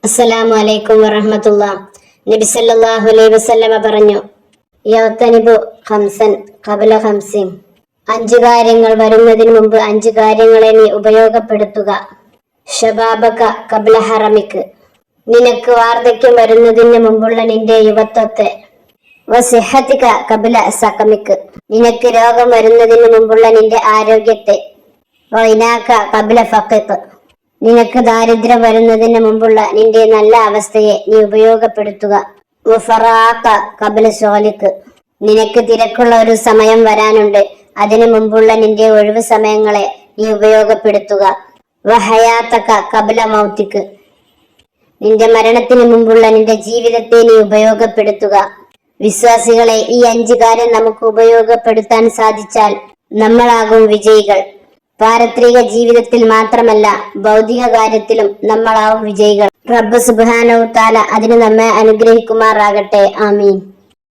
അസ്സലാമു അലൈക്കും വറഹ്മത്തുള്ളാഹി. നബി സല്ലല്ലാഹു അലൈഹി വസല്ലമ പറഞ്ഞു, യഗ്തനിബു ഖംസൻ ഖബല ഖംസിൻ. 5 കാര്യങ്ങൾ വരുന്നതിന് മുമ്പ് 5 കാര്യങ്ങളെ നീ ഉപയോഗപ്പെടുത്തുക. ശബാബക ഖബല ഹറമിക്. നിനക്ക് വാർദ്ധക്യം വരുന്നതിന് മുമ്പുള്ള നിന്റെ യുവത്വത്തെ. വസിഹതിക ഖബല സഖമിക്. നിനക്ക് രോഗം വരുന്നതിന് മുമ്പുള്ള നിന്റെ ആരോഗ്യത്തെ. വഇനാക ഖബല ഫഖിക്. നിനക്ക് ദാരിദ്ര്യം വരുന്നതിന് മുമ്പുള്ള നിന്റെ നല്ല അവസ്ഥയെ നീ ഉപയോഗപ്പെടുത്തുക. വഫറാഖ ഖബല ശുഗ്ലിക്. നിനക്ക് തിരക്കുള്ള ഒരു സമയം വരാനുണ്ട്, അതിനു മുമ്പുള്ള നിന്റെ ഒഴിവ് സമയങ്ങളെ നീ ഉപയോഗപ്പെടുത്തുക. വഹയാതക ഖബല മൗതിക്. നിന്റെ മരണത്തിന് മുമ്പുള്ള നിന്റെ ജീവിതത്തെ നീ ഉപയോഗപ്പെടുത്തുക. വിശ്വാസികളെ, ഈ 5 കാര്യം നമുക്ക് ഉപയോഗപ്പെടുത്താൻ സാധിച്ചാൽ നമ്മളാകും വിജയികൾ. പാരത്രിക ജീവിതത്തിൽ മാത്രമല്ല, ഭൗതിക കാര്യത്തിലും നമ്മളാവും വിജയികൾ. റബ്ബ് സുബ്ഹാനഹു തആല അതിന് നമ്മെ അനുഗ്രഹിക്കുമാറാകട്ടെ. ആമീൻ.